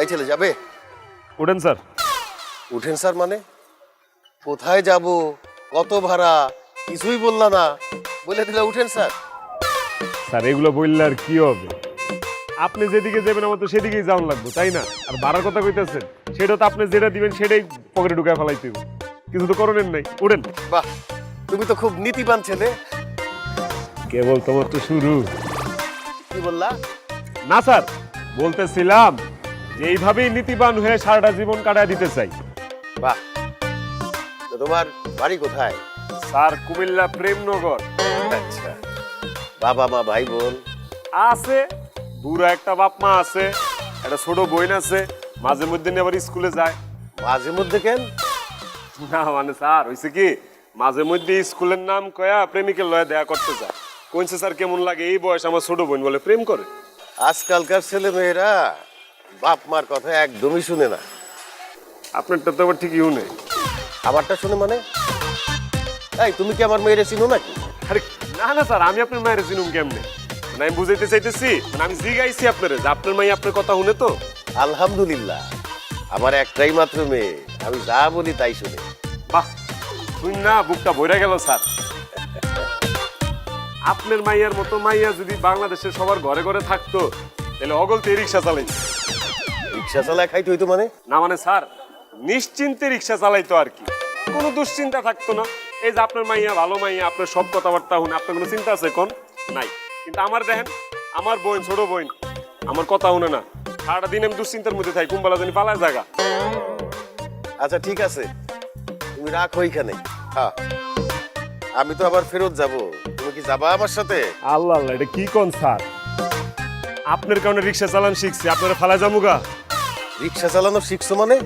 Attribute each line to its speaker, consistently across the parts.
Speaker 1: এই ছেলে যাবে?
Speaker 2: উঠেন স্যার।
Speaker 1: উঠেন স্যার মানে? কোথায় যাব, কত ভাড়া, কিছুই বললা না, বলে দিলে উঠেন স্যার।
Speaker 2: স্যার এগুলো বললে আর কি হবে? আপনি যেদিকে যাবেন আমার তো সেদিকেই যাওয়ান লাগবে, তাই না? আর ভাড়ার কথা কইতেছেন, সেটা তো আপনি যেটা দিবেন সেটাই পকেটে ঢুকায় ফেলাইতে হবে। কিছু তো করণের নাই, উঠেন।
Speaker 1: বাহ, তুমি তো খুব নীতিবান ছেলে।
Speaker 2: কেবল তোমার তো শুরু।
Speaker 1: কি বললা?
Speaker 2: না স্যার, বলতেছিলাম যে এইভাবেই নীতিবান হয়ে সারাটা জীবন কাটায় দিতে চাই।
Speaker 1: বাহ, তো তোমার বাড়ি কোথায়?
Speaker 2: স্যার কুমিল্লা প্রেমনগর।
Speaker 1: আচ্ছা, বাবা মা ভাই বোন?
Speaker 2: আছে, বুড়া একটা বাপ মা আছে, একটা ছোট বোন আছে, মাঝে মধ্যে নিয়ে আবার স্কুলে যায়।
Speaker 1: মাঝে মধ্যে কেন?
Speaker 2: না মানে স্যার হয়েছে কি, মাঝে মধ্যে স্কুলের নাম কয়া প্রেমিকের লয়ে দেখা করতে যায়। কইছে স্যার কেমন লাগে এই বয়স আমার ছোট বোন বলে প্রেম করে।
Speaker 1: আজকালকার ছেলে মেয়েরা বাপ মার কথা একদমই শুনে না।
Speaker 2: আপনারটা তো আবার ঠিকই শুনে।
Speaker 1: আমারটা শুনে মানে? এই তুমি কি আমার মেয়েরে চিনো নাকি?
Speaker 2: আরে না না স্যার, আমি আপনার মায়ের চিনুম কেমনে? মানে আমি বুঝাইতে চাইতেছি, মানে আমি জিগাইছি আপনারে যে আপনার মাই আপনার কথা শুনে তো।
Speaker 1: আলহামদুলিল্লাহ, আমার একটাই মাত্র মেয়ে, আমি যা বলি তাই শুনে।
Speaker 2: বাহ, শুন না বুকটা ভরে গেল স্যার। আপনার মাইয়ার মতো মাইয়া যদি বাংলাদেশের সবার ঘরে ঘরে থাকতো তাহলে অগলতে রিক্সা চালাই।
Speaker 1: রিক্সা চালায় খাইতে হইতো মানে?
Speaker 2: না মানে স্যার নিশ্চিন্তে রিক্সা চালাইতো আর কি, কোনো দুশ্চিন্তা থাকতো না। এই যে আপনার মাইয়া ভালো মাইয়া, আপনার সব কথাবার্তা শুনে আপনার কোনো চিন্তা আছে কোন নাই? কিন্তু আমার দেখেন, আমার বোন ছোট বোন আমার কথা শুনে না, সারাটা দিন আমি দুশ্চিন্তার মধ্যে থাকি, কুম্বালা জানি পালায় জায়গা।
Speaker 1: আচ্ছা ঠিক আছে, তুমি রাখো ওইখানে। হ্যাঁ, আমি তো আবার ফেরত যাব, তুমি কি যাবা আমার সাথে?
Speaker 2: আল্লাহ আল্লাহ, এটা কি কোন স্যার? আপনার কারণে রিক্সা চালান শিখছি, আপনারা ফালা যামুগা?
Speaker 1: রিক্সা চালানো শিখছো মানে?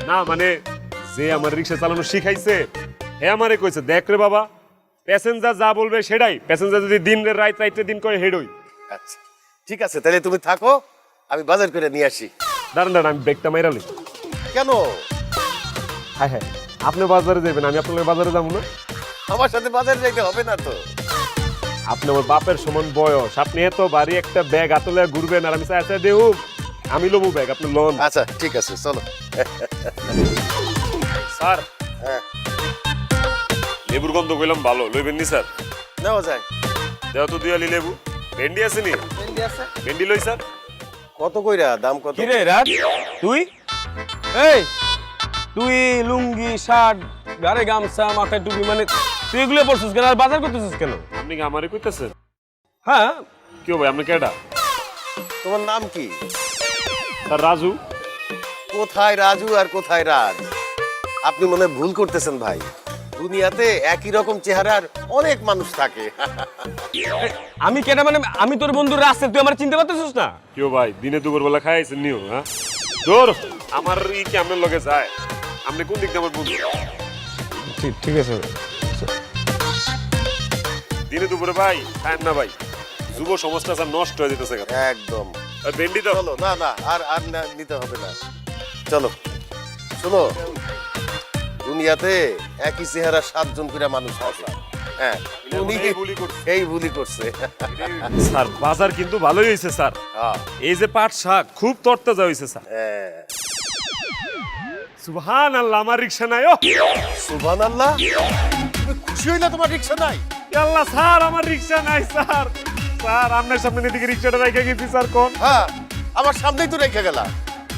Speaker 2: না মানে যে আমার রিক্সা চালানো শিখাইছে হে আমারে কইছে, দেখ রে বাবা, প্যাসেঞ্জার যা বলবে সেটাই, প্যাসেঞ্জার যদি দিন রে রাত রাইতে দিন করে হেডই।
Speaker 1: আচ্ছা ঠিক আছে, তাহলে তুমি থাকো, আমি বাজার করে নিয়ে আসি।
Speaker 2: দাঁড়ান দাঁড়ান, আমি ব্রেকটা মাইরালি।
Speaker 1: কেন?
Speaker 2: হ্যাঁ হ্যাঁ, আপনি বাজারে যাবেন, আমি আপনার বাজারে যাবো না?
Speaker 1: আমার সাথে বাজারে যাইতে হবে না তো?
Speaker 2: আপনি আমার বাপের সমান বয়স, আপনি এত ভারী একটা ব্যাগ আতলে ঘুরবেন আর আমি চাই দেউ আমি লবো ব্যাগ, আপনি লোন।
Speaker 1: আচ্ছা ঠিক আছে, চলো।
Speaker 2: স্যার
Speaker 1: হ্যাঁ,
Speaker 2: লেবুর গন্ধ কইলাম ভালো, লইবেন নি স্যার?
Speaker 1: নেওয়া যায়।
Speaker 2: দেও তো দিয়ালি লেবু। ভেন্ডি আছে নি? ভেন্ডি লই স্যার।
Speaker 1: কত কইরা দাম কত?
Speaker 3: কিরে রাত তুই এই তুই লুঙ্গি শার্ট গাড়ে গামছা মাথায় টুপি মানে তুই এগুলো পরছিস কেন আর বাজার করতেছিস কেন?
Speaker 2: আপনি কি আমারে কইতেছেন?
Speaker 3: হ্যাঁ
Speaker 2: কি ভাই আপনি কেডা?
Speaker 1: তোমার নাম কি?
Speaker 2: স্যার রাজু।
Speaker 1: কোথায় রাজু আর কোথায় রাজ? আপনি মনে হয় ভুল করতেছেন ভাই, দুনিয়াতে একই রকম চেহারার অনেক মানুষ থাকে।
Speaker 3: আমি কেনা মানে আমি তোর বন্ধু রাসেল, তুই আমার চিনতে পারতেছিস না?
Speaker 2: কেউ ভাই দিনে দুপুর বেলা খাইছেন নিও? হ্যাঁ দূর, আমার ই কি আপনার লগে যায়? আপনি কোন দিক দিয়ে আমার বন্ধু?
Speaker 3: ঠিক আছে
Speaker 2: দিনে দুপুরে ভাই খায়েন না ভাই, যুব সমাজটা স্যার নষ্ট হয়ে যেতেছে।
Speaker 1: একদম।
Speaker 2: আর ভেন্ডি তো
Speaker 1: চলো, না না আর আর নিতে হবে না, চলো। শোনো, দুনিয়াতে একই চেহারা 7 জন করে মানুষ আছে। হ্যাঁ, উনি
Speaker 2: এই ভুলই করছে।
Speaker 1: এই ভুলই করছে।
Speaker 2: স্যার বাজার কিন্তু ভালোই হয়েছে স্যার,
Speaker 1: হ্যাঁ,
Speaker 2: এই যে পাট শাক খুব তরতাজা হয়েছে স্যার।
Speaker 1: হ্যাঁ।
Speaker 2: সুবহানাল্লাহ, আমার রিকশা নাই। ও
Speaker 1: সুবহানাল্লাহ, তুমি খুশি হইলা তোমার রিক্সা নাই?
Speaker 2: আল্লাহ স্যার, আমার রিকশা নাই স্যার। স্যার আপনার সামনে এদিকে রিকশাটা রেখে গেছি স্যার। কোন?
Speaker 1: হ্যাঁ, আমার সামনেই তো রেখে গেলা।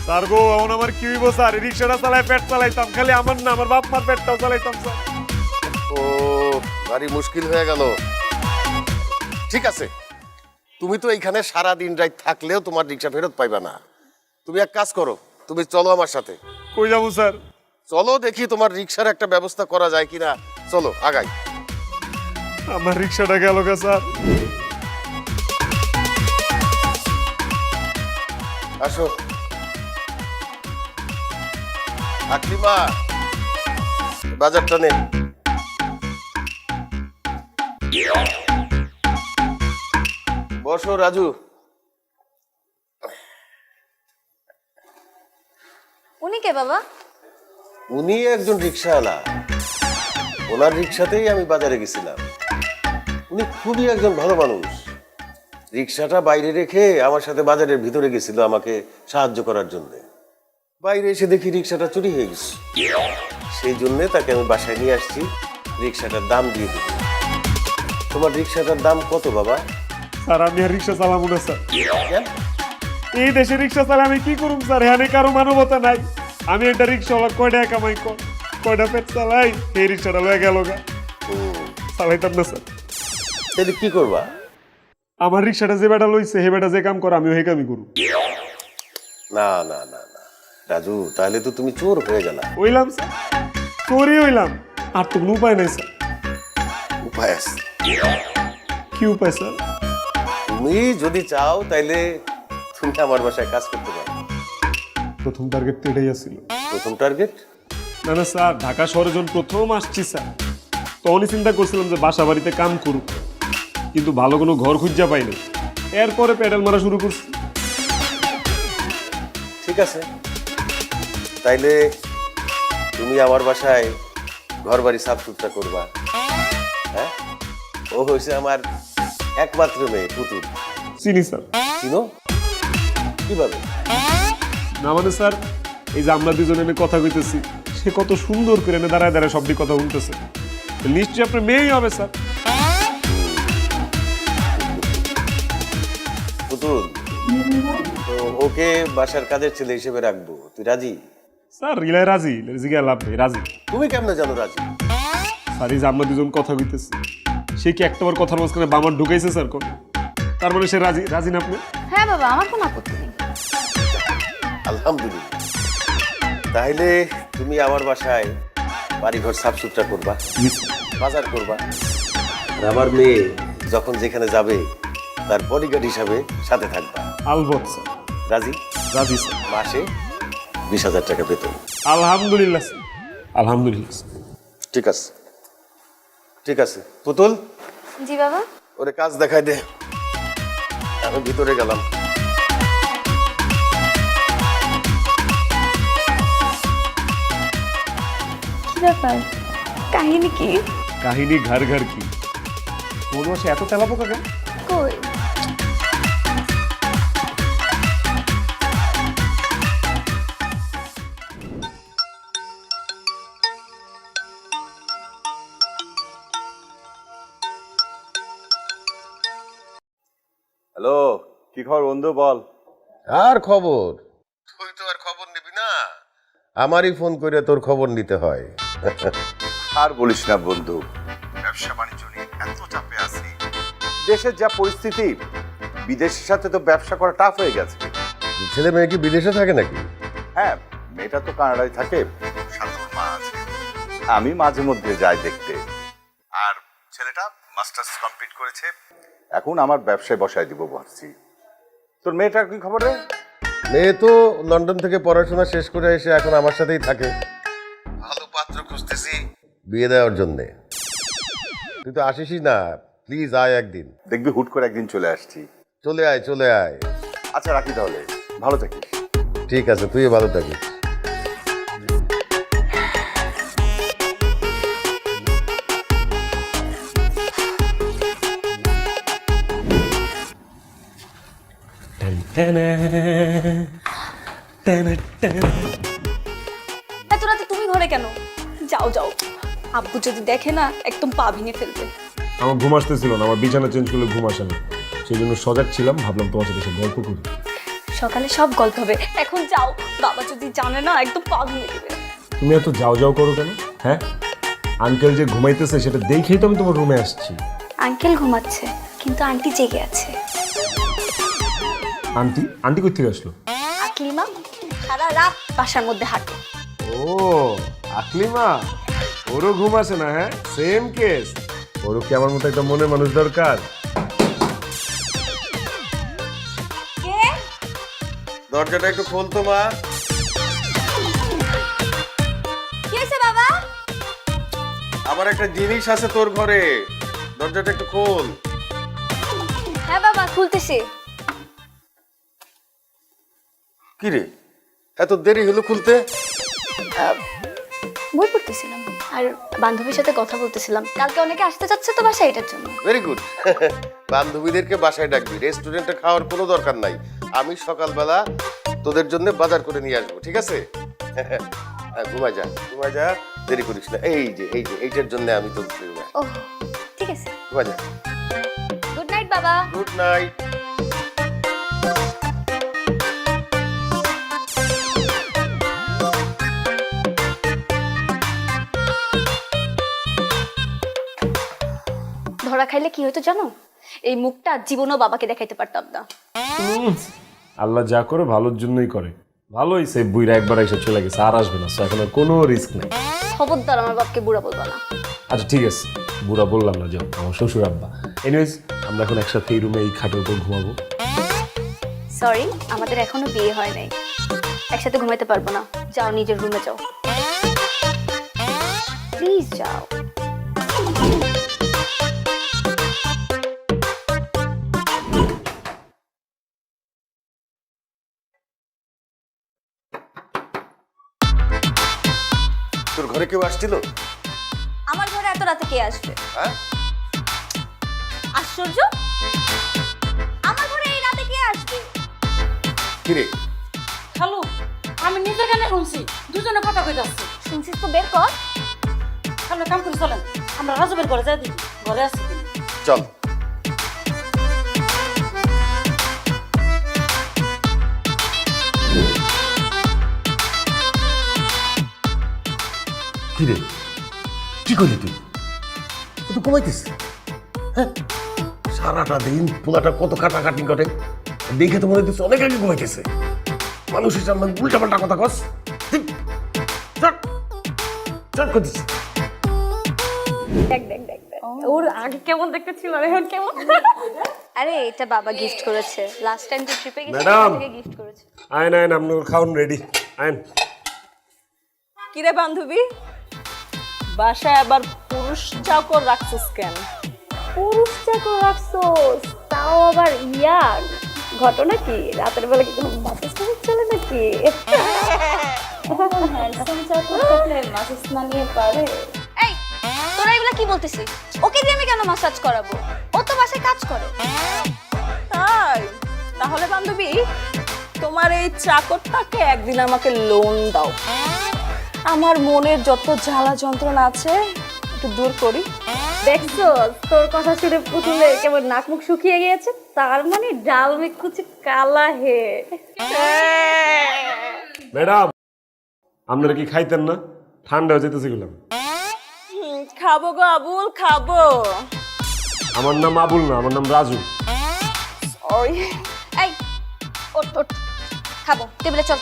Speaker 2: স্যার গো, এখন আমার কি হইব স্যার? রিকশাটা চালাই পেট চালাইতাম, খালি আমার না আমার বাপ মার পেটটাও চালাইতাম স্যার।
Speaker 1: ও, ভারী মুশকিল হয়ে গেল। ঠিক আছে, তুমি তো এইখানে সারা দিন রাত থাকলেও তোমার রিক্সা ফেরত পাইবা না। তুমি এক কাজ করো, তুমি চলো আমার সাথে।
Speaker 2: কই যাবো স্যার?
Speaker 1: চলো দেখি তোমার রিক্সার একটা ব্যবস্থা করা যায় কিনা। চলো আগাই।
Speaker 2: আমার রিকশাটা গেল গা স্যার।
Speaker 1: আসো আকলিমা, বাজারটা নে। বসো রাজু।
Speaker 4: উনি কে বাবা?
Speaker 1: উনি একজন রিক্সাওয়ালা, ওনার রিক্সাতেই আমি বাজারে গেছিলাম। উনি খুবই একজন ভালো মানুষ, রিক্সাটা বাইরে রেখে আমার সাথে বাজারের ভিতরে গেছিল আমাকে সাহায্য করার জন্য। বাইরে এসে দেখি রিক্সাটা চুরি হয়ে গেছে। সেই জন্য তাকে আমি বাসায় নিয়ে আসছি, রিক্সাটার দাম দিয়ে দিই। তোমার রিক্সাটার দাম কত বাবা?
Speaker 2: স্যার আমি আর রিক্সা চালাবো না স্যার।
Speaker 1: কেন?
Speaker 2: এই দেশে রিক্সা চালা আমি কি করুম স্যার? হ্যাঁ কারো মানবতা নাই। আমি একটা রিক্সাওয়ালা কয়টা কামাই কয়টা পেট চালাই, এই রিক্সাটা লয়ে গেল গা, চালাইতাম না স্যার।
Speaker 1: তাহলে কি করবা?
Speaker 2: আমার রিক্সাটা যে বেটা লইছে হে বেটা যে কাম করে আমি ওই কামই করু।
Speaker 1: না না না না রাজু, তাহলে তো তুমি চোর হয়ে গেলা।
Speaker 2: হইলাম স্যার, চোরই হইলাম, আর তো কোনো উপায় নাই স্যার।
Speaker 1: উপায় আছে।
Speaker 2: কি উপায় স্যার?
Speaker 1: তুমি যদি চাও তাইলে তুমি আমার বাসায় কাজ করতে পারো।
Speaker 2: প্রথম টার্গেট তো এটাই আসছিল।
Speaker 1: প্রথম টার্গেট?
Speaker 2: না না স্যার, ঢাকা শহরে যখন প্রথম আসছি স্যার, তখনই চিন্তা করছিলাম যে বাসা বাড়িতে কাম করুক, কিন্তু ভালো কোনো ঘর খুঁজা পাইনি। এরপরে প্যাডেল মারা শুরু করছি।
Speaker 1: ঠিক আছে, তাইলে তুমি আমার বাসায় ঘর বাড়ি সাফ সুতরা করবা। হ্যাঁ, ও হয়েছে আমার একমাত্র মেয়ে পুতুল।
Speaker 2: চিনি স্যার।
Speaker 1: চিনো? কিভাবে?
Speaker 2: না মানে স্যার, এই যে আমরা দুজন এনে কথা কইতেছি, সে কত সুন্দর করে এনে দাঁড়ায় দাঁড়ায় সবটি কথা শুনতেছে। নিশ্চয়ই আপনার মেয়েই হবে স্যার।
Speaker 1: পুতুল, তো ওকে বাসার কাজের ছেলে হিসেবে রাখবো, তুই রাজি?
Speaker 2: স্যার রিলায় রাজি, জিজ্ঞা লাভ নেই, রাজি।
Speaker 1: তুমি কেমনে জানো রাজি?
Speaker 2: স্যার এই যে আমরা দুজন কথা কইতেছি, সে কি একটাবার কথার মাঝখানে বামার ঢুকাইছে স্যার কোন? তার মানে সে রাজি। রাজি না আপনি?
Speaker 4: হ্যাঁ বাবা, আমার কোনো আপত্তি নেই।
Speaker 1: আলহামদুলিল্লাহ, তাহলে তুমি আমার বাসায় বাড়িঘর সাফ সুতরা করবা, বাজার করবা, আর আমার মেয়ে যখন যেখানে যাবে তার বডিগার্ড হিসাবে সাথে থাকবা।
Speaker 2: আলবত স্যার।
Speaker 1: রাজি?
Speaker 2: রাজি স্যার।
Speaker 1: মাসে 20,000 টাকা বেতন।
Speaker 2: আলহামদুলিল্লাহ স্যার, আলহামদুলিল্লাহ স্যার।
Speaker 1: ঠিক আছে, ঠিক আছে পুতুল,
Speaker 4: জি বাবা।
Speaker 1: ওরে কাজ দেখাই দে, আমি ভিতরে গেলাম।
Speaker 4: কি ব্যাপার, কাহিনী কি?
Speaker 2: কাহিনী ঘর ঘর কি? কোন সে এত তেলাপোকা কেন?
Speaker 4: কই?
Speaker 5: হ্যালো, কি খবর বন্ধু বল?
Speaker 1: আর খবর? তুই তো আর খবর নিবি না, আমারই ফোন করে তোর খবর নিতে হয়।
Speaker 5: আর বলিস না বন্ধু, ব্যবসা বাণিজ্য নিয়ে এত চাপে আছি। দেশের যা পরিস্থিতি, বিদেশের সাথে তো ব্যবসা করা টাফ হয়ে গেছে।
Speaker 1: ছেলে মেয়ে কি বিদেশে থাকে নাকি?
Speaker 5: হ্যাঁ, মেয়েটা তো কানাডায় থাকে, সাথে ওর মা আছে। আমি মাঝে মধ্যে যাই দেখতে। আর ছেলেটা মাস্টার্স কমপ্লিট করেছে, এখন আমার ব্যবসায় বসায় দিব ভাবছি। তোর মেয়েটার কি খবর রে?
Speaker 1: মেয়ে তো লন্ডন থেকে পড়াশোনা শেষ করে এসে এখন আমার সাথেই থাকে। ভালো পাত্র খুঁজতেছি বিয়ে দেওয়ার জন্যে। তুই তো আসিসই না, প্লিজ আয় একদিন।
Speaker 5: দেখবি হুট করে একদিন চলে আসছি।
Speaker 1: চলে আয়, চলে আয়।
Speaker 5: আচ্ছা রাখি তাহলে, ভালো থাকিস।
Speaker 1: ঠিক আছে, তুইও ভালো থাকিস।
Speaker 4: এত রাতে তুমি ঘরে কেন? যাও যাও, আব্বু যদি দেখে না একদম পা ভেঙে ফেলবে।
Speaker 2: আমার ঘুম আসতেছিল না, আমার বিছানা চেঞ্জ করলে ঘুম আসে না, সেই জন্য সজাগ ছিলাম, ভাবলাম তোমার সাথে এসে গল্প করি।
Speaker 4: সকালে সব গল্প হবে, এখন যাও, বাবা যদি জানে না একদম পা ভেঙে দেবে।
Speaker 2: তুমি এত যাও যাও করো কেন? হ্যাঁ, আঙ্কেল যে ঘুমাইতেছে সেটা দেখেই তো আমি তোমার রুমে আসছি।
Speaker 4: আঙ্কেল ঘুমাচ্ছে, কিন্তু আন্টি জেগে আছে।
Speaker 2: আন্টি? আন্টি কই থেকে আসলো?
Speaker 4: আকলিমা সারা রাত বাসার মধ্যে হাঁটে।
Speaker 2: ও আকলিমা, ওরও ঘুম আসে না? হ্যাঁ, সেম কেস। ওরও কি আমার মতো একটা মনের মানুষ দরকার?
Speaker 4: কে?
Speaker 1: দরজাটা একটু খোল তো মা।
Speaker 4: কি হয়েছে বাবা?
Speaker 1: আমার একটা জিনিস আছে তোর ঘরে, দরজাটা একটু খোল।
Speaker 4: হ্যাঁ বাবা, খুলতেছি।
Speaker 1: কি রে, এত দেরি হলো খুলতে?
Speaker 4: বই পড়তেছিলাম। আর বান্ধবীর সাথে কথা বলতেছিলাম, কালকে অনেকে আসতে চাচ্ছে তো বাসায়, এটার জন্য।
Speaker 1: Very good. বান্ধবীদেরকে বাসায় ডাকবি, রেস্টুরেন্টে খাওয়ার কোনো দরকার নাই। আমি সকালবেলা তোদের জন্য বাজার করে নিয়ে আসবো, ঠিক আছে? ঘুমাই যা, ঘুমাই যা, দেরি করিস না। এইটার জন্য আমি তো
Speaker 4: ও ঠিক আছে,
Speaker 1: ঘুমাই যা।
Speaker 4: গুড নাইট বাবা।
Speaker 1: Good night.
Speaker 4: ধরা খাইলে কি হতো জানো? এই মুখটা জীবনও বাবাকে দেখাইতে পারতাম না।
Speaker 2: আল্লাহ যা করে ভালোর জন্যই করে। ভালোই সে বুইরা একবার এসে চলে গেছে, আর আসবে না, এখন আর কোনো রিস্ক নাই।
Speaker 4: খবরদার আমার বাপকে বুড়া বলবা না।
Speaker 2: আচ্ছা ঠিক আছে, বুড়া বললাম না, যাও, আমার শ্বশুর আব্বা। এনিওয়েজ আমরা এখন একসাথে এই রুমে এই খাটের উপর ঘুমাবো।
Speaker 4: সরি, আমাদের এখনো বিয়ে হয় নাই, একসাথে ঘুমাইতে পারবো না। যাও নিজের রুমে যাও, প্লিজ যাও।
Speaker 1: তোর ঘরে কেউ আসছিল?
Speaker 4: আমার ঘরে এত রাতে কে আসবে?
Speaker 1: হ্যাঁ,
Speaker 4: আশ্চর্য, আমার ঘরে এই রাতে কে আসবে?
Speaker 1: কিরে?
Speaker 6: হ্যালো, আমি নিজে কানে শুনছি দুজনে কথা কইতাছে।
Speaker 4: শুনছিস তো, বের কর।
Speaker 6: আমরা কাম করে চলেন, আমরা রাজবের ঘরে যাই দেখি ঘরে আসছি কিনা।
Speaker 1: চল। কিরে, কি করলি তুই? ও তো ঘুমাইতিস। হ্যাঁ, সারাটা দিন পোলাটা কত কাটাকাটি করে, দেখে তো মনে হচ্ছে অনেক আগে ঘুমাইতেছে। মানুষের সামনে উল্টা পাল্টা কথা কস। করতেছে।
Speaker 4: দেখ দেখ দেখ দেখ।
Speaker 6: ওর আগে কেমন দেখতে ছিল আর এখন কেমন?
Speaker 4: আরে এটা বাবা গিফট করেছে, লাস্ট টাইম যে ট্রিপে গেছি
Speaker 2: ম্যাডাম।
Speaker 4: থেকে গিফট করেছে।
Speaker 2: আইন আইন, আপনার খাওন রেডি, আইন।
Speaker 6: কিরে বান্ধবী, বাসায় আবার পুরুষ চাকর রাখছিস কেন?
Speaker 4: পুরুষ চাকর রাখছোস, তাও আবার ইয়ার। ঘটনা কি, রাতের বেলা কি কোনো মাসাজ করে চলে নাকি? হ্যান্ডসাম চাকর থাকলে মাসাজ না নিয়ে পারে? এই তোরা এগুলা কি বলতেছিস? ওকে দিয়ে আমি কেন মাসাজ করাবো? ও তো বাসায় কাজ করে।
Speaker 6: তাই তাহলে বান্ধবী, তোমার এই চাকরটাকে একদিন আমাকে লোন দাও, আমার মনের যত জ্বালা যন্ত্রণা আছে একটু দূর করি।
Speaker 4: দেখছো, তোর কথা শুনে পুতুলে কেমন নাক মুখ শুকিয়ে গিয়েছে। তার মানে ডাল মে কুছ কালা হে।
Speaker 2: ম্যাডাম, আপনারা কি খাইতেন না? ঠান্ডা হয়ে যেতেছে গেলাম।
Speaker 6: খাবো গো আবুল, খাবো।
Speaker 2: আমার নাম আবুল না, আমার নাম রাজু।
Speaker 6: ওই
Speaker 4: এই ওঠ ওঠ, খাবো, টেবিলে চল।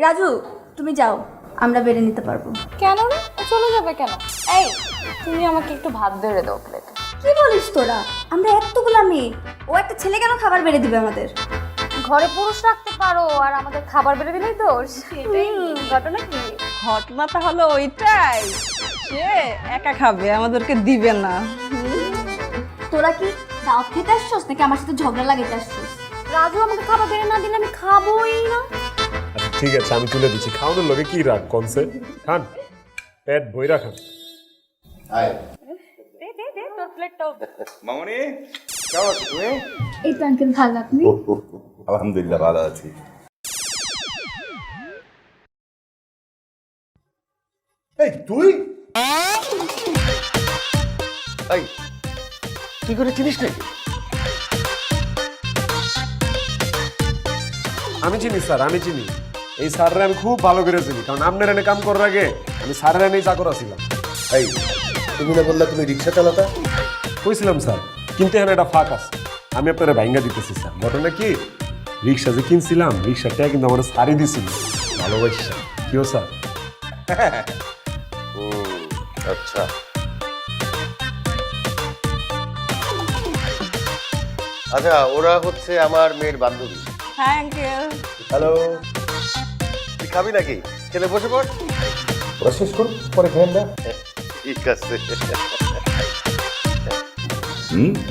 Speaker 4: রাজু তুমি যাও, আমরা বেড়ে নিতে পারবো।
Speaker 6: কেন রে, ও চলে যাবে কেন? এই তুমি আমাকে একটু ভাত বেড়ে দাও প্লেটে।
Speaker 4: কি বলিস তোরা? আমরা এতগুলা মেয়ে, ও একটা ছেলে কেন খাবার বেড়ে দিবে আমাদের? ঘরে পুরুষ রাখতে পারো আর আমাদের খাবার বেড়ে দিলেই দোষ। সেটাই ঘটনা কি?
Speaker 6: ঘটনাটা হলো ওইটাই, সে একা খাবে, আমাদেরকে দিবে না।
Speaker 4: তোরা কি দাওয়াত খেতে আসছস নাকি আমার সাথে ঝগড়া লাগাইতে আসছস? রাজু আমাকে খাবার বেড়ে না দিলে আমি খাবোই না।
Speaker 2: আচ্ছা ঠিক আছে, আমি তুলে দিচ্ছি। খাওয়ানোর লোকে কি রাগ কনসে? খান, পেট বইরা খান।
Speaker 1: আয়।
Speaker 6: দে দে দে তোর প্লেটটাও।
Speaker 5: মামনি, কেমন আছো তুমি?
Speaker 4: এই তো আঙ্কেল, ভালো আপনি?
Speaker 5: আলহামদুলিল্লাহ ভালো আছি।
Speaker 1: এই তুই, এই তুই করে চিনিস নাকি?
Speaker 2: আমি চিনি স্যার, আমি চিনি। এই স্যাররা আমি খুব ভালো করে চিনি, কারণ আপনার এনে কাম করার আগে আমি স্যারের এনেই চাকর ছিলাম।
Speaker 1: এই তুমি না বললা তুমি রিক্সা চালাতা?
Speaker 2: কইছিলাম স্যার, কিন্তু এখানে একটা ফাঁক আছে, আমি আপনারা ভাঙ্গা দিতেছি স্যার। ঘটনা কি, রিক্সা যে কিনছিলাম, রিক্সাটা কিন্তু আমার সারি দিছিল ভালোবাসা। কিও স্যার?
Speaker 1: আচ্ছা, আচ্ছা ওরা হচ্ছে আমার মেয়ের বান্ধবী।
Speaker 6: Thank you.
Speaker 1: হ্যালো, তুই খাবি নাকি? খেলে বসে পড়, ওরা শেষ করুক, পরে খেয়ে না। ঠিক আছে।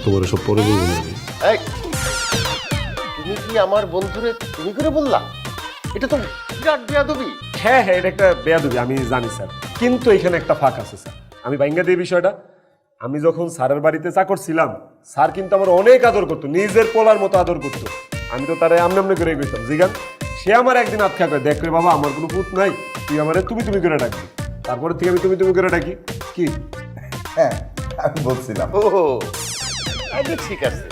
Speaker 2: তোমার সব পরে বলবো না আমি।
Speaker 1: এই, তুমি কি আমার বন্ধুরে তুমি করে বললা? এটা তো বিরাট বেয়াদবি।
Speaker 2: হ্যাঁ হ্যাঁ, এটা একটা বেয়াদবি আমি জানি স্যার, কিন্তু এখানে একটা ফাঁক আছে স্যার। আমি ভাঙ্গা দিই বিষয়টা। আমি যখন স্যারের বাড়িতে চাকর ছিলাম, স্যার কিন্তু আমার অনেক আদর করতো, নিজের পোলার মতো আদর করতো। আমি তো তারে আমনে আমনে করে গেছিলাম জিগান। সে আমার একদিন আটকা করে, দেখ রে বাবা, আমার কোনো পুত নাই, তুই আমারে তুমি তুমি করে ডাকবি। তারপরে থেকে আমি তুমি তুমি করে ডাকি। কি
Speaker 5: হ্যাঁ, আমি বলছিলাম।
Speaker 1: ও আচ্ছা, ঠিক আছে।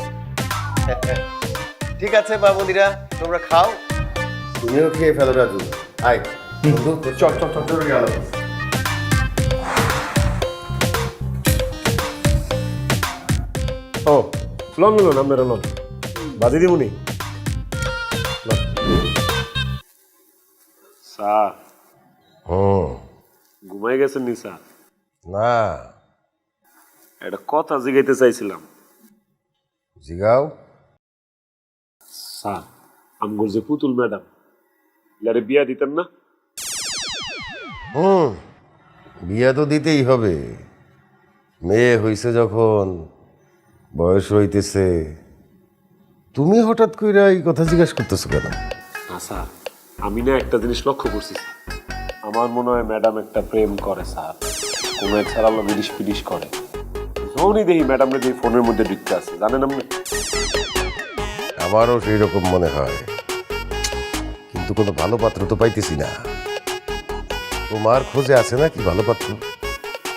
Speaker 1: ঠিক আছে বাবুদিরা, তোমরা খাও, তুমিও খেয়ে ফেলো রাজু। আয় বন্ধু, চল চল চল চল গেল।
Speaker 2: ও লন লন, আপনারা লন, বাজি দিবনি। স্যার ঘুমাই গেছেন নি স্যার?
Speaker 1: না,
Speaker 2: একটা কথা জিগাইতে চাইছিলাম।
Speaker 1: জিগাও।
Speaker 2: স্যার আমগর যে পুতুল ম্যাডাম, ইয়ারে বিয়া দিতেন না?
Speaker 1: বিয়া তো দিতেই হবে, মেয়ে হইছে যখন, বয়স হইতেছে। তুমি হঠাৎ কইরা এই কথা জিজ্ঞাসা করতেছো কেন?
Speaker 2: না স্যার, আমি না একটা জিনিস লক্ষ্য করছি স্যার। আমার মনে হয় ম্যাডাম একটা প্রেম করে স্যার, কোনো এক ছাড়া বিডিশ পিডিশ করে। যখনই দেখি ম্যাডামরা যে ফোনের মধ্যে ঢুকতে আছে, জানেন আপনি?
Speaker 1: আমারও সেই রকম মনে হয়, কিন্তু কোনো ভালো পাত্র তো পাইতেছি না। তোমার খোঁজে আছে না কি ভালো পাত্র?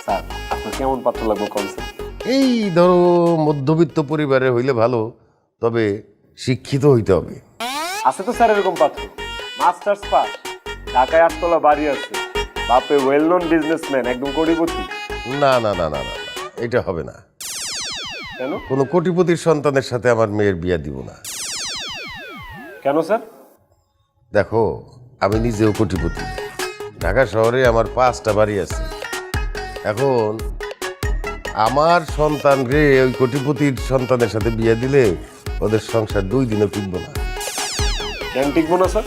Speaker 2: স্যার আপনার কেমন পাত্র লাগবে কোন স্যার?
Speaker 1: এই ধরো মধ্যবিত্ত পরিবারে হইলে ভালো, তবে শিক্ষিত হইতে হবে।
Speaker 2: আছে তো স্যার এরকম পাত্র, মাস্টার্স পাস, ঢাকায় 8 তলা বাড়ি আছে, বাপে ওয়েল নোন বিজনেসম্যান, একদম কোটিপতি।
Speaker 1: না না না না না না, এটা হবে না।
Speaker 2: কেন?
Speaker 1: কোনো কোটিপতির সন্তানের সাথে আমার মেয়ের বিয়া দিব না।
Speaker 2: কেন স্যার?
Speaker 1: দেখো, আমি নিজেও কোটিপতি, ঢাকা শহরে আমার 5টা বাড়ি আছে। এখন আমার সন্তান রে ওই কোটিপতির সন্তানের সাথে বিয়ে দিলে ওদের সংসার 2 দিনও টিকবো না।
Speaker 2: কেন টিকবো না স্যার?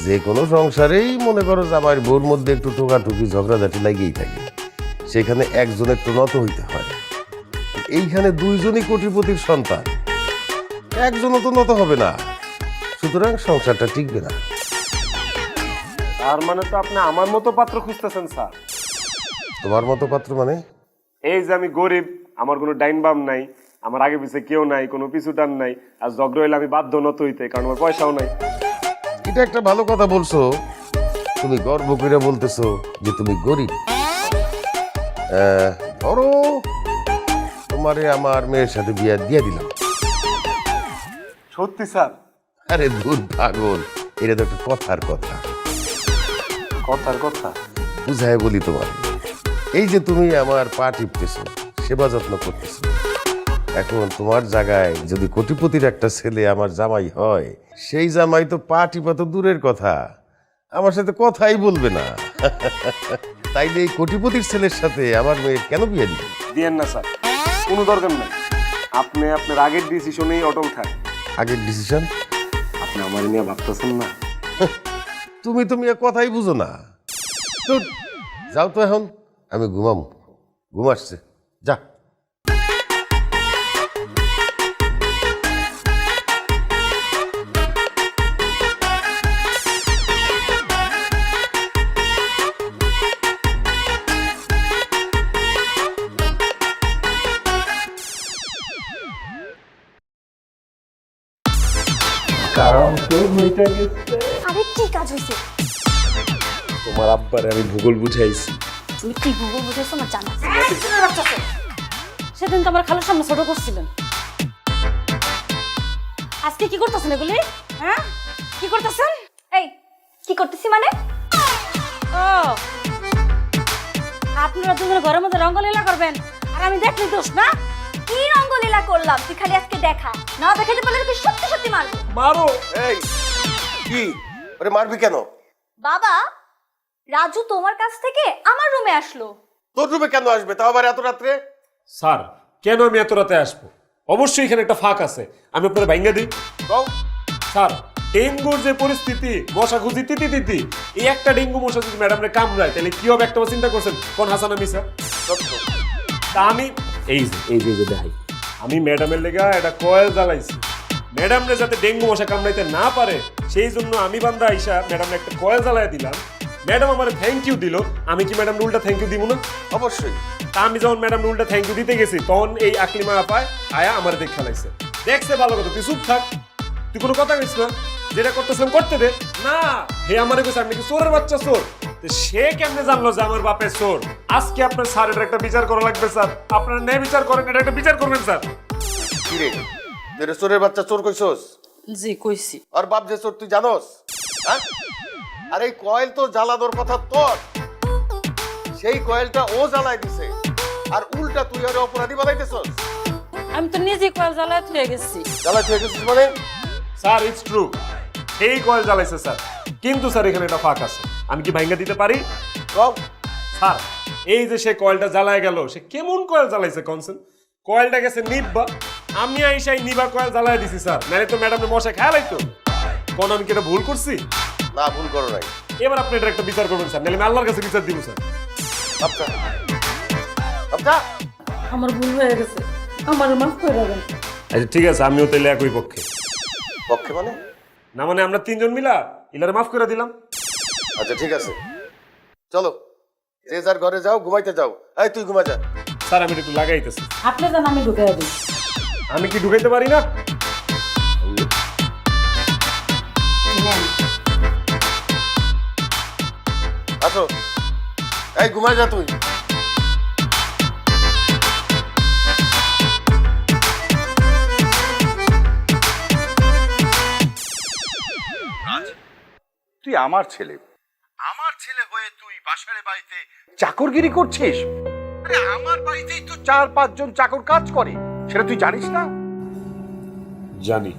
Speaker 1: যে কোনো সংসারেই মনে করো জামাইয়ের বউর মধ্যে একটু টোকাটুকি ঝগড়াঝাটি লাগেই থাকে, সেখানে একজনের তো নত হইতে হয়। এইখানে 2 জনই কোটিপতির সন্তান, একজনও তো নত হবে না, সুতরাং সংসারটা টিকবে না।
Speaker 2: তার মানে তো আপনি আমার মতো পাত্র খুঁজতেছেন স্যার?
Speaker 1: তোমার মতো পাত্র মানে?
Speaker 2: এই যে আমি গরিব, আমার কোনো ডাইন বাম নাই, আমার আগে পিছে কেউ নাই, কোনো পিছু টান নাই, আর ঝগড়া হইলে আমি বাধ্য নত হইতে, কারণ আমার পয়সাও নাই।
Speaker 1: এটা একটা ভালো কথা বলছো, তুমি গর্ব করে বলতেছো যে তুমি গরিব। ধরো তোমারে আমার মেয়ের সাথে বিয়ে দিয়ে দিলাম।
Speaker 2: সত্যি স্যার?
Speaker 1: আরে দূর পাগল, এটা তো একটা কথার কথা।
Speaker 2: কথার কথা?
Speaker 1: বুঝায় বলি তোমার, এই যে তুমি আমার পা টিপতেছো, সেবা যত্ন করতেছো, এখন তোমার জায়গায় যদি কোটিপতির একটা ছেলে আমার জামাই হয়, সেই জামাই তো পা টিপা তো দূরের কথা, আমার সাথে কথাই বলবে না। তাইলে এই কোটিপতির ছেলের সাথে আমার মেয়ের কেন বিয়ে দিবে?
Speaker 2: দিয়েন না স্যার, কোনো দরকার নাই। আপনি আপনার আগের ডিসিশনেই অটল থাক।
Speaker 1: আগের ডিসিশন?
Speaker 2: আপনি আমার নিয়ে ভাবতেছেন না?
Speaker 1: তুমি কথাই বুঝো না। ধুর, যাও তো এখন, আমি ঘুমাবো, ঘুম আসছে, যা।
Speaker 4: আরে কি কাজ হয়েছে?
Speaker 2: তোমার আব্বারে আমি ভূগোল বুঝাইছি।
Speaker 4: তুমি কি ভূগোল বুঝেছো না জানা? সেদিন তো আমার খালার সামনে ছোট করছিলেন, আজকে কি করতেছেন এগুলি? হ্যাঁ কি করতেছেন? এই কি করতেছি মানে? ও আপনারা দুজনে ঘরের মধ্যে রঙ্গলীলা করবেন আর আমি দেখলি দোষ না? কি রঙ্গলীলা করলাম? তুই খালি আজকে দেখা, না দেখাতে পারলে তুই সত্যি সত্যি মারবো।
Speaker 2: মারো।
Speaker 1: এই কি ওরে মারবি কেন?
Speaker 4: বাবা, রাজু তোমার কাছ থেকে আমার রুমে আসলো।
Speaker 1: তোর রুমে কেন আসবে, তাও আবার এত রাত্রে?
Speaker 2: স্যার কেন আমি এত রাতে আসবো? অবশ্যই এখানে একটা ফাঁক আছে, আমি আপনার ভাঙ্গা দিই।
Speaker 1: কও।
Speaker 2: স্যার ডেঙ্গুর যে পরিস্থিতি, মশা খুঁজি তিতি তিতি, এই একটা ডেঙ্গু মশা যদি ম্যাডামরে কামড়ায় তাহলে কি হবে একটা চিন্তা করছেন কোন হাসান আমি স্যার?
Speaker 1: সত্য।
Speaker 2: তা আমি এই যে দেখাই, আমি ম্যাডামের লেগা একটা কয়েল জ্বালাইছি। ম্যাডামরে যাতে ডেঙ্গু মশা কামড়াইতে না পারে সেই জন্য আমি বান্দা আইসা ম্যাডামরে একটা কয়েল জ্বালাই দিলাম। ম্যাডাম আমার থ্যাংক ইউ দিল, আমি কি ম্যাডাম উল্টা থ্যাংক ইউ দিব না?
Speaker 1: অবশ্যই।
Speaker 2: তা আমি যখন ম্যাডাম উল্টা থ্যাংক ইউ দিতে গেছি তখন এই আকলিমা আপায় আয়া আমার দেখ খেলাইছে। দেখছে ভালো কথা, তুই চুপ থাক, তুই কোনো কথা কইস না, যেটা করতেছিলাম করতে দে। না, হে আমারে কইছে আমি নাকি চোরের বাচ্চা চোর। তো সে কেমনে জানলো যে আমার বাপের চোর? আজকে আপনার স্যার এটার একটা বিচার করা লাগবে স্যার। আপনারা ন্যায় বিচার করেন, এটা একটা বিচার করবেন স্যার।
Speaker 1: কি রে, তুই রে চোরের বাচ্চা চোর কইছস?
Speaker 6: জি কইছি।
Speaker 1: আর বাপ যে চোর তুই জানোস? হ্যাঁ, আর এই কয়েল তো জ্বালানোর কথা তোর, সেই কয়েলটা ও জ্বালাই দিছে, আর উল্টা তুই আর অপরাধী বানাইতেছস।
Speaker 6: আমি তো নিজে কয়েল জ্বালায় থুয়ে গেছি।
Speaker 1: জ্বালাই তুই গেছিস মানে?
Speaker 2: স্যার ইটস ট্রু, এই কয়েল জ্বালাইছে স্যার, কিন্তু স্যার এখানে একটা ফাঁক আছে, আমি কি ভাঙ্গা দিতে পারি?
Speaker 1: কম।
Speaker 2: স্যার এই যে সে কয়েলটা জ্বালায় গেল, সে কেমন কয়েল জ্বালাইছে কনসেন? কয়েলটা গেছে নিব্বা, আমি আইসাই নিবা কয়েল জ্বালায় দিছি স্যার, নাহলে তো ম্যাডামের মশা খেয়াল হইতো। কোন আমি কি এটা ভুল করছি?
Speaker 1: না, ভুল করো নাই।
Speaker 2: এবার আপনি এটা একটা বিচার করবেন স্যার, নাহলে আমি আল্লাহর কাছে বিচার দিব স্যার।
Speaker 1: আচ্ছা আচ্ছা,
Speaker 6: আমার ভুল হয়ে গেছে, আমার মাফ করে দেবেন।
Speaker 2: আচ্ছা ঠিক আছে, আমিও তাহলে একই পক্ষে।
Speaker 1: পক্ষে মানে?
Speaker 2: না মানে আমরা তিনজন মিলা ইলারে মাফ করে দিলাম।
Speaker 1: আচ্ছা ঠিক আছে, চলো যে যার ঘরে যাও, ঘুমাইতে যাও। এই তুই ঘুমা যা।
Speaker 2: স্যার আমি একটু লাগাইতেছি।
Speaker 6: আপনি জান আমি ঢুকে দিই।
Speaker 2: আমি কি ঢুকাইতে পারি না?
Speaker 1: আসো, এই ঘুমাই যা তুই।
Speaker 5: তুই আমার ছেলে, আমার ছেলে হয়ে তুই বাসারে বাড়িতে চাকরগিরি করছিস? আরে আমার বাড়িতেই তো 4-5 জন চাকর কাজ করে, সেটা তুই জানিস না?
Speaker 2: জানি।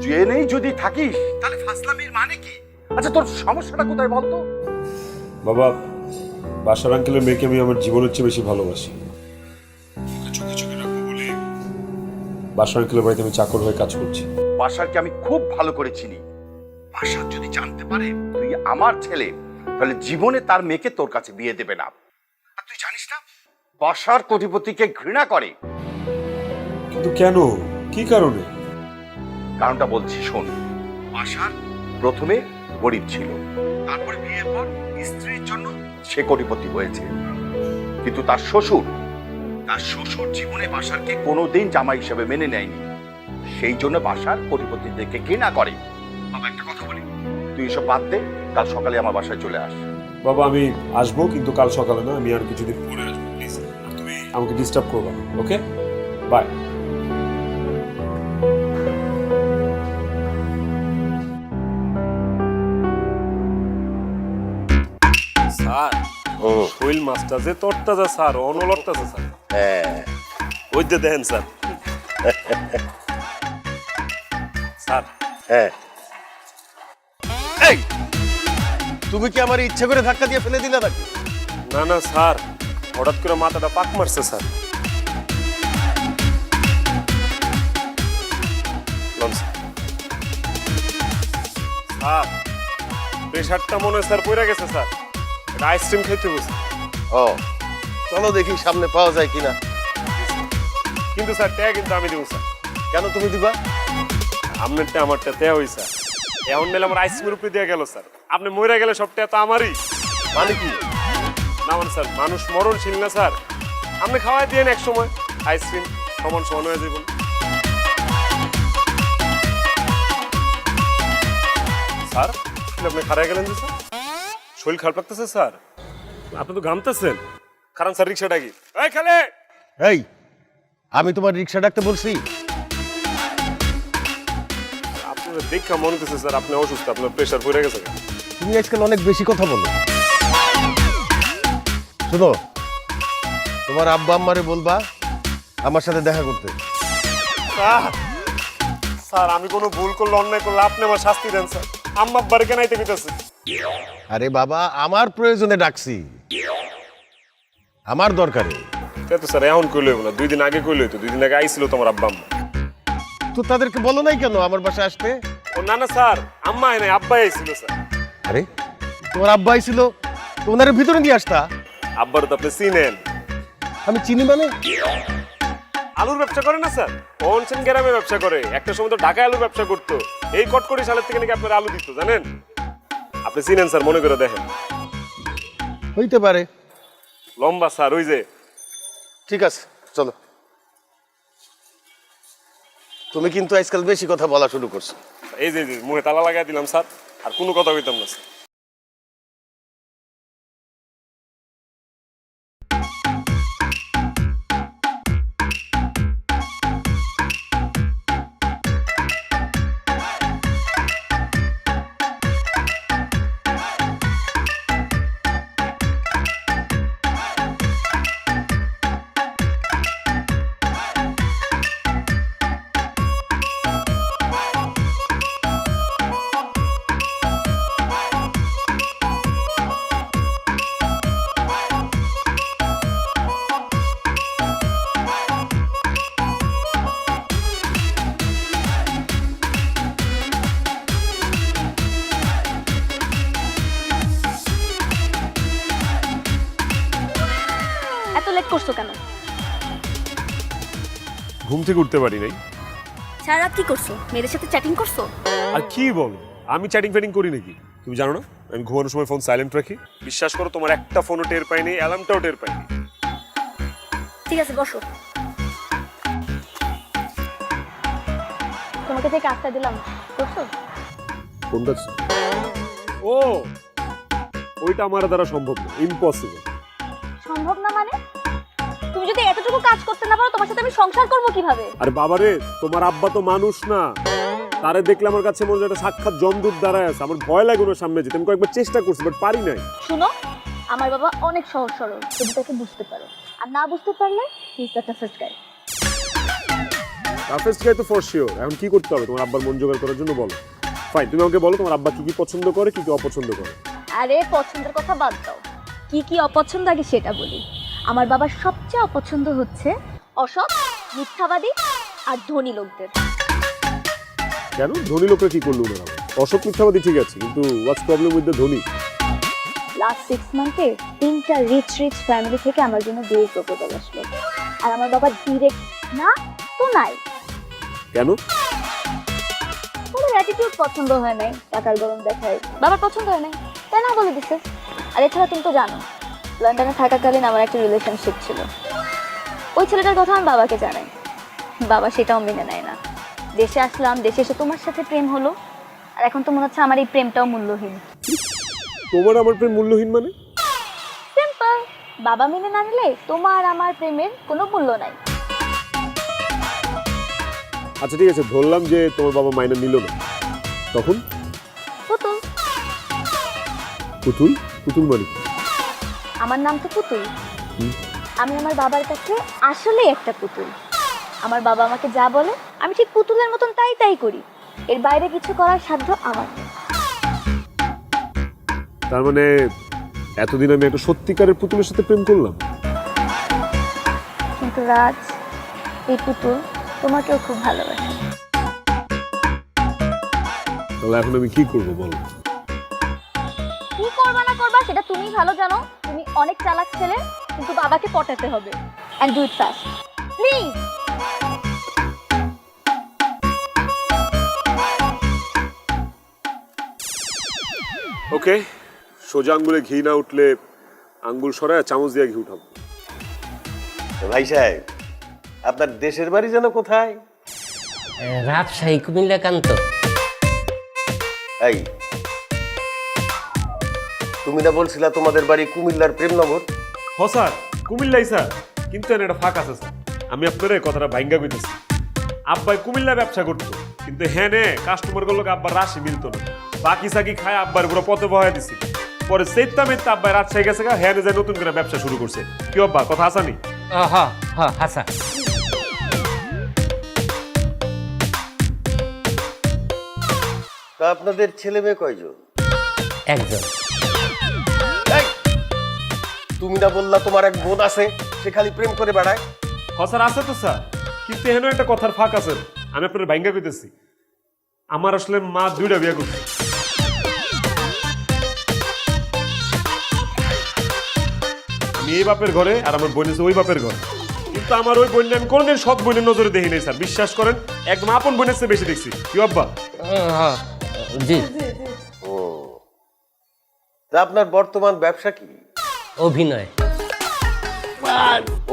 Speaker 5: জেনেই যদি থাকিস তাহলে ফাসলামির মানে কি? আচ্ছা তোর সমস্যাটা কোথায় বলতো?
Speaker 2: বাবা, বাসার আঙ্কেলের মেয়েকে আমি আমার জীবনের চেয়ে বেশি ভালোবাসি। চোখে চোখে রাখবো বলে বাসার আঙ্কেলের বাড়িতে আমি চাকর হয়ে কাজ করছি।
Speaker 5: বাসারকে আমি খুব ভালো করে চিনি। বাসার যদি জানতে পারে তুই আমার ছেলে, তাহলে জীবনে তার মেয়েকে তোর কাছে বিয়ে দেবে না। আর তুই জানিস না, বাসার কোটিপতিকে ঘৃণা করে।
Speaker 2: কিন্তু কেন, কি কারণে?
Speaker 5: কারণটা বলছি শোন। বাসার প্রথমে গরিব ছিল, তারপরে বিয়ের পর স্ত্রীর জন্য সে কোটিপতি হয়েছে। কিন্তু তার শ্বশুর জীবনে বাসারকে কোনোদিন জামাই হিসেবে মেনে নেয়নি। সেই জন্য বাসার কোটিপতিদেরকে ঘৃণা করে। বাবা একটা কথা বলি, তুই এসব বাদ দে, কাল সকালে আমার বাসায় চলে আস।
Speaker 2: বাবা আমি আসবো, কিন্তু কাল সকালে না, আমি আর কিছুদিন পরে আসবো প্লিজ। তুমি আমাকে ডিস্টার্ব করবে না, ওকে? বাই। স্যার শৈল মাছটা যে তরতাজা স্যার, অনলতাজা স্যার।
Speaker 1: হ্যাঁ,
Speaker 2: ওই যে দেখেন স্যার। স্যার
Speaker 1: হ্যাঁ। এই তুমি কি আমার ইচ্ছে করে ধাক্কা দিয়ে ফেলে দিলে নাকি?
Speaker 2: না না স্যার, হঠাৎ করে মাথাটা পাক মারছে স্যার। স্যার প্রেশারটা মনে হয় স্যার পড়ে গেছে স্যার, এটা আইসক্রিম খেতে বসে।
Speaker 1: ও চলো দেখি সামনে পাওয়া যায় কিনা।
Speaker 2: কিন্তু স্যার ট্যা কিন্তু আমি দেবো স্যার।
Speaker 1: কেন তুমি দিবা?
Speaker 2: আপনারটা আমারটা ট্যা হই স্যার, এখন নিলে আমার আইসক্রিমের উপরে দিয়ে গেল স্যার। আপনি মরে গেলে সব ট্যা তো আমারই।
Speaker 1: মানে কি?
Speaker 2: না মানে স্যার, মানুষ মরণশীল না স্যার, আপনি খাওয়াই দিয়েন এক সময় আইসক্রিম সমান সমান হয়ে যাবেন। স্যার আপনি খারাপ গেলেন যে স্যার, শরীর খারাপ লাগতেছে স্যার, আপনি তো ঘামতেছেন। কারণ স্যার রিক্সা ডাকি। এই খালে,
Speaker 1: এই আমি তোমার রিক্সা ডাকতে বলছি?
Speaker 2: আপনার দেখা মনে হচ্ছে স্যার আপনি অসুস্থ, আপনার প্রেশার পড়ে গেছে।
Speaker 1: তুমি আজকাল অনেক বেশি কথা বলো। শুনো, তোমার আব্বা আম্মারে বলবা আমার সাথে দেখা করতে।
Speaker 2: স্যার স্যার আমি কোনো ভুল করলে, অন্যায় করলে আপনি আমার শাস্তি দেন স্যার। আম্মা আব্বারে কেন আইতে কইতাছে?
Speaker 1: আরে বাবা, আমার প্রয়োজনে ডাকছি, আমার দরকারে।
Speaker 2: তো স্যার এখন কইলে না, 2 দিন আগে কইলে তো, 2 দিন আগে আইছিল তোমার আব্বা আম্মা।
Speaker 1: তো তাদেরকে বলো নাই কেন আমার বাসায় আসতে?
Speaker 2: ও না না স্যার, আম্মা আয় নাই, আব্বাই আইছিল স্যার।
Speaker 1: আরে তোমার আব্বা আইছিল তো ওনারে ভিতরে নিয়ে আসতা।
Speaker 2: আব্বার তো আপনি চিনেন,
Speaker 1: আমি চিনি মানে?
Speaker 2: আলুর ব্যবসা করে না স্যার, অনসেন গ্রামে ব্যবসা করে, একটা সময় তো ঢাকায় আলুর ব্যবসা করতো। এই কটকটি সালের থেকে নাকি আপনার আলু দিত, জানেন? আপনি চিনেন স্যার, মনে করে দেখেন।
Speaker 1: হইতে পারে।
Speaker 2: লম্বা স্যার, ওই যে।
Speaker 1: ঠিক আছে, চলো। তুমি কিন্তু আজকাল বেশি কথা বলা শুরু করছো।
Speaker 2: এই যে মুখে তালা লাগাই দিলাম স্যার, আর কোনো কথা কইতাম না স্যার।
Speaker 4: এত লেট করছো কেন?
Speaker 2: ঘুম থেকে উঠতে পারি নাই।
Speaker 4: সারা রাত কি করছো? মেয়েদের সাথে চ্যাটিং করছো?
Speaker 2: আর কি বলো, আমি চ্যাটিং ফ্যাটিং করি নাকি? তুমি জানো না আমি ঘুমানোর সময় ফোন সাইলেন্ট রাখি? বিশ্বাস করো, তোমার একটা ফোনও টের পাইনি, অ্যালার্মটাও টের পাইনি।
Speaker 4: ঠিক আছে, বসো। তোমাকে যে কাজটা দিলাম করছো?
Speaker 2: কোনটা? ও, ওইটা আমার দ্বারা সম্ভব না, ইম্পসিবল।
Speaker 4: সম্ভব না মানে? তুমি যদি এতটুকু কাজ করতে না পারো, তোমার সাথে আমি সংসার করব কিভাবে?
Speaker 2: আরে বাবারে, তোমার আব্বা তো মানুষ না, তারে দেখলে আমার কাছে মনে হয় একটা সাক্ষাৎ জমদূত দাঁড়ায় আছে। আমার ভয় লাগে ওনার সামনে যেতে। আমি কয়েকবার চেষ্টা করছি, বাট পারি নাই।
Speaker 4: শুনো, আমার বাবা অনেক সহজ সরল, তুমি তাকে বুঝতে পারো। আর না বুঝতে পারলে he is the toughest guy.
Speaker 2: Toughest guy তো ফর শিওর। এখন কি করতে হবে তোমার আব্বার মন জোগাড় করার জন্য? বলো। ফাইন, তুমি আমাকে বলো তোমার আব্বা কি কি পছন্দ করে, কি কি অপছন্দ করে।
Speaker 4: আরে পছন্দের কথা বাদ দাও, কি কি অপছন্দ আগে সেটা বলি। আমার বাবার সবচেয়ে অপছন্দ হচ্ছে অসৎ, মিথ্যাবাদী আর ধনী লোকদের।
Speaker 2: কেন? ধনী লোকরা কি করলো ওনারা? অসৎ মিথ্যাবাদী ঠিক আছে, কিন্তু হোয়াটস প্রবলেম উইথ দ্য ধনী?
Speaker 4: লাস্ট 6 মান্থে 3টা রিচ ফ্যামিলি থেকে আমার জন্য বিয়ের প্রপোজাল আসলো, আর আমার বাবা ডিরেক্ট না তো নাই।
Speaker 2: কেন?
Speaker 4: ওদের অ্যাটিটিউড পছন্দ হয় নাই, টাকার গরম দেখায়। বাবার পছন্দ হয় নাই, তাই না বলে দিছে। আর এছাড়া তুমি তো জানো, লন্ডনে থাকাকালীন আমার একটা রিলেশনশিপ ছিল। ওই ছেলেটার কথা আমি বাবাকে জানাই, বাবা সেটাও মেনে নেয় না। দেশে আসলাম, দেশে এসে তোমার সাথে প্রেম হলো, আর এখন তো মনে হচ্ছে আমার এই প্রেমটাও মূল্যহীন।
Speaker 2: তোমার আমার প্রেম মূল্যহীন মানে?
Speaker 4: সিম্পল, বাবা মেনে না নিলে তোমার আমার প্রেমের কোনো মূল্য নাই।
Speaker 2: আচ্ছা ঠিক আছে, ধরলাম যে তোমার বাবা মাইনে নিল না, তখন?
Speaker 4: পুতুল।
Speaker 2: পুতুল? পুতুল মানে?
Speaker 4: আমার নাম তো পুতুল। আমি আমার বাবার কাছে আসলে একটা পুতুল। আমার বাবা আমাকে যা বলে আমি ঠিক পুতুলের মতন তাই তাই করি, এর বাইরে কিছু করার সাধ্য আমার নেই।
Speaker 2: তার মানে এতদিন আমি একটা সত্যিকারের পুতুলের সাথে প্রেম করলাম।
Speaker 4: কিন্তু রাজ, এই পুতুল তোমাকেও খুব ভালোবাসে।
Speaker 2: তাহলে এখন আমি কি করবো বলো?
Speaker 4: কি করবা না করবা সেটা তুমি ভালো জানো। তুমি অনেক চালাক ছেলে, কিন্তু বাবাকে পটাতে হবে। And do it fast please.
Speaker 2: Okay, সোজা আঙ্গুলে ঘি না উঠলে আঙ্গুল সরায় চামচ দিয়ে ঘি উঠাবো।
Speaker 1: ভাই সাহেব, আপনার দেশের বাড়ি যেন কোথায়?
Speaker 7: রাজশাহী কুমিল্লা কান্ত।
Speaker 1: এই, তুমি না বলছিলা তোমাদের বাড়ি কুমিল্লার প্রেমনগর?
Speaker 2: হ স্যার, কুমিল্লাই স্যার, কিন্তু এখানে একটা ফাঁক আছে স্যার। আমি আপনার কথাটা ভাঙ্গা কইতেছি। আব্বাই কুমিল্লা ব্যবসা করতো, কিন্তু হ্যাঁ নে কাস্টমার গুলো আব্বার রাশি মিলতো না। বাকি সাকি খায় আব্বার পুরো পথে বহায় দিছি। পরে সেইতা মেত্তা আব্বাই রাজশাহী গেছে, হ্যাঁ যে নতুন করে ব্যবসা শুরু করছে। কি আব্বা, কথা আসানি?
Speaker 7: হাসা।
Speaker 1: তা আপনাদের ছেলে মেয়ে কয়জন?
Speaker 7: একজন।
Speaker 1: এই, তুমি না বললা তোমার এক বোন আছে, সে খালি প্রেম করে বেড়ায়?
Speaker 2: হ স্যার, আছে তো স্যার, কিন্তু এখানে একটা কথার ফাঁক আছে। আমি আপনার ভাঙ্গা কইতেছি, আমার আসলে মা 2টা বিয়ে করছে। আমি আমি এই বাপের ঘরে আর আমার বোন আছে ওই বাপের ঘরে, কিন্তু আমার ওই বোন আমি কোনোদিন সৎ বোনের নজরে দেখি নাই স্যার, বিশ্বাস করেন একদম আপন বোনের চেয়ে বেশি দেখছি। কি আব্বা?
Speaker 7: হ্যাঁ জি
Speaker 1: ও, তা আপনার বর্তমান ব্যবসা কি?
Speaker 7: অভিনয়।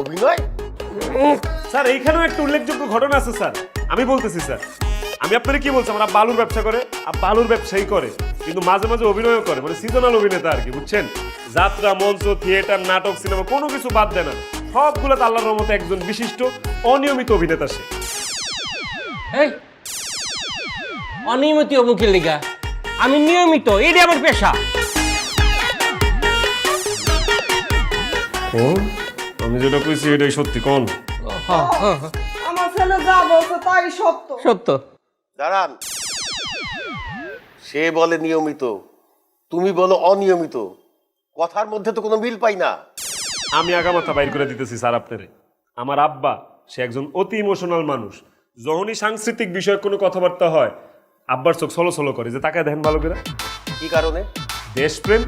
Speaker 1: অভিনয়?
Speaker 2: স্যার এইখানেও একটা উল্লেখযোগ্য ঘটনা আছে স্যার, আমি বলতেছি স্যার। আমি আপনাকে কি বলছি, আমরা বালুর ব্যবসা করে আর বালুর ব্যবসায়ী করে, কিন্তু মাঝে মাঝে অভিনয়ও করে, মানে সিজনাল অভিনেতা আর কি, বুঝছেন? যাত্রা, মঞ্চ, থিয়েটার, নাটক, সিনেমা কোনো কিছু বাদ দেয় না, সবগুলোতে আল্লাহর রহমতে একজন বিশিষ্ট অনিয়মিত অভিনেতা সে।
Speaker 7: এই অনিয়মিত অমুকের লিগা, আমি নিয়মিত, এটা আমার পেশা।
Speaker 2: আমি যেটা কইছি এটাই সত্যি, কোন?
Speaker 6: আমার ছেলে যা বলছে তাই সত্য।
Speaker 7: সত্য।
Speaker 1: দাঁড়ান, সে বলে নিয়মিত, তুমি বলো অনিয়মিত, কথার মধ্যে তো কোনো মিল পাই না।
Speaker 2: আমি আগামাথা বাইর করে দিতেছি স্যার আপনারে। আমার আব্বা সে একজন অতি ইমোশনাল মানুষ, যখনই সাংস্কৃতিক বিষয়ে কোনো কথাবার্তা হয় আব্বার চোখ সলো সলো করে, যে তাকায় দেখেন ভালো করে।
Speaker 1: কি কারণে?
Speaker 2: দেশপ্রেম।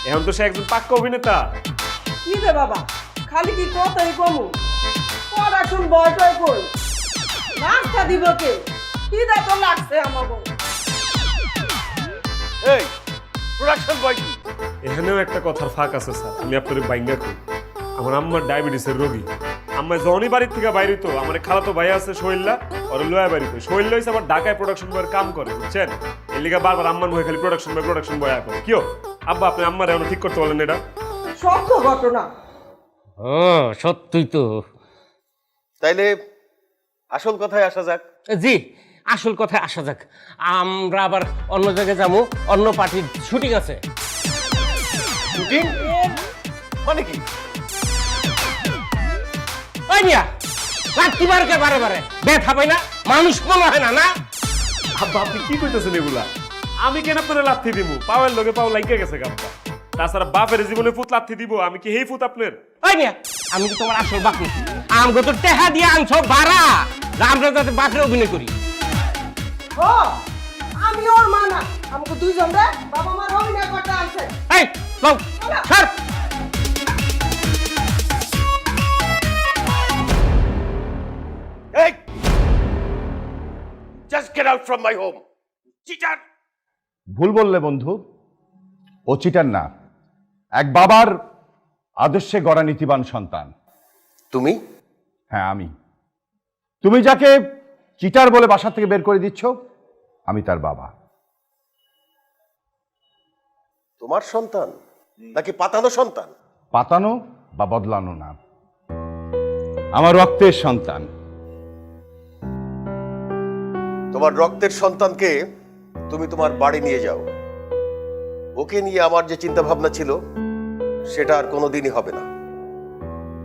Speaker 2: এখন তো সে একজন পাক্কা অভিনেতা।
Speaker 6: কি রে বাবা, খালি কি কথাই কমু? পড়াশুন বয়টাই কই, নাস্তা দিব কে? কি দা তো লাগছে আমার বউ।
Speaker 1: এই প্রোডাকশন বয় কি?
Speaker 2: এখানেও একটা কথার ফাঁক আছে স্যার, আমি আপনার বাইঙ্গা করি। আমার আম্মার ডায়াবেটিসের রোগী, আম্মা যখনই বাড়ির থেকে বাইরে তো আমার খালাতো ভাই আছে শৈল্লা, ওর লোয়া বাড়িতে শৈল্লা হয়েছে আবার ঢাকায় প্রোডাকশন বয়ের কাম করে, বুঝছেন? এর লিগা বারবার আম্মার মুখে খালি প্রোডাকশন বয় করে। কিও আব্বা, আপনি আম্মার এখন ঠিক করতে বলেন এটা?
Speaker 6: সত্য ঘটনা।
Speaker 7: ও সত্যই তো।
Speaker 1: তাইলে আসল কথায় আসা যাক।
Speaker 7: জি, আসল কথায় আসা যাক। আমরা আবার অন্য জায়গায় যাবো, অন্য পার্টির শুটিং আছে।
Speaker 1: শুটিং মানে কি?
Speaker 7: ওই মিয়া, রাত্রি বারোকে বারে বারে ব্যথা পাই না, মানুষ মনে হয় না না?
Speaker 2: আব্বা আপনি কি কইতেছেন এগুলা? আমি কেন আপনার লাথি দিব? পাওয়ার লগে পাও লাইগা গেছে গাব্বা। তাছাড়া বাপের জীবনে ফুত লাথি দিব, আমি কি হেই ফুত আপনার?
Speaker 7: ওই মিয়া, আমি কি তোমার আসল বাপ নাকি? আমগো তো টেহা দিয়ে আনছো ভাড়া, আমরা যাতে বাপরে অভিনয় করি।
Speaker 6: ও আমি ওর মা না, আমাকে দুইজন রে বাবা মার অভিনয় করতে আনছে।
Speaker 7: এই লও, ছাড়।
Speaker 1: এই just get out from my home, cheater!
Speaker 5: ভুল বললে বন্ধু, ও চিটার না, এক বাবার আদর্শে গড়া নীতিবান সন্তান।
Speaker 1: তুমি?
Speaker 5: হ্যাঁ আমি। তুমি যাকে চিটার বলে বাসা থেকে বের করে দিচ্ছ, আমি তার বাবা।
Speaker 1: তোমার সন্তান নাকি পাতানো সন্তান?
Speaker 5: পাতানো বা বদলানো না, আমার রক্তের সন্তান।
Speaker 1: তোমার রক্তের সন্তানকে তুমি তোমার বাড়ি নিয়ে যাও। ওকে নিয়ে আমার যে চিন্তা ভাবনা ছিল সেটা আর কোনোদিনই হবে না।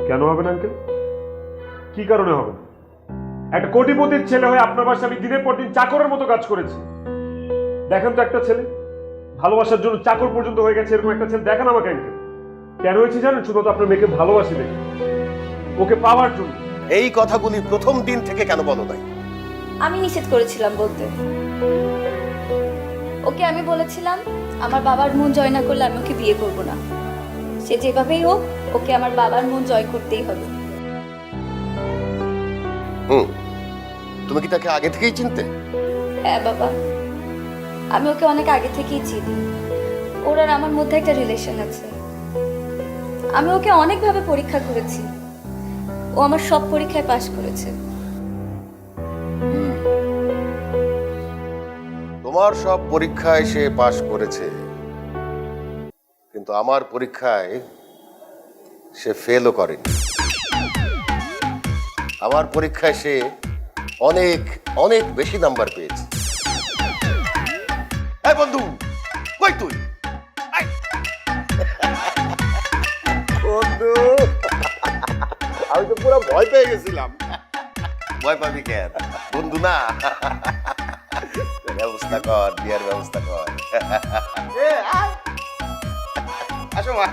Speaker 2: কেন হবে না আঙ্কেল? কি কারণে হবে না? একটা কোটিপতির ছেলে হয়ে আপনার বাসায় আমি দিনের পর দিন চাকরের মতো কাজ করেছি। দেখেন তো একটা ছেলে ভালোবাসার জন্য চাকর পর্যন্ত হয়ে গেছে, এরকম একটা ছেলে দেখেন আমাকে আঙ্কেল। কেন হয়েছে জানেন? শুধু তো আপনার মেয়েকে ভালোবাসি দেখে, ওকে পাওয়ার জন্য।
Speaker 1: এই কথাগুলি প্রথম দিন থেকে কেন বলো নাই?
Speaker 4: আমি নিষেধ করেছিলাম বলতে। ওকে আমি বলেছিলাম আমার বাবার মন জয় না করলে আমি ওকে বিয়ে করব না। সে যেভাবেই হোক ওকে আমার বাবার মন জয় করতেই হবে।
Speaker 1: তুমি কি তাকে আগে থেকেই চিনতে?
Speaker 4: হ্যাঁ বাবা, আমি ওকে অনেক আগে থেকেই চিনি। ওর আর আমার মধ্যে একটা রিলেশন আছে। আমি ওকে অনেকভাবে পরীক্ষা করেছি, ও আমার সব পরীক্ষায় পাশ করেছে।
Speaker 1: তোমার সব পরীক্ষায় সে পাশ করেছে, কিন্তু আমার পরীক্ষায় সে ফেলও করেনি। আমার পরীক্ষায় সে অনেক অনেক বেশি নাম্বার পেয়েছে। এই বন্ধু, কই তুই? আয়। বন্ধু, আমি তো পুরো ভয় পেয়ে গেছিলাম। ভয় পাবি কেন? বন্ধু না, ব্যবস্থা কর, বিয়ার ব্যবস্থা কর। আসো মা।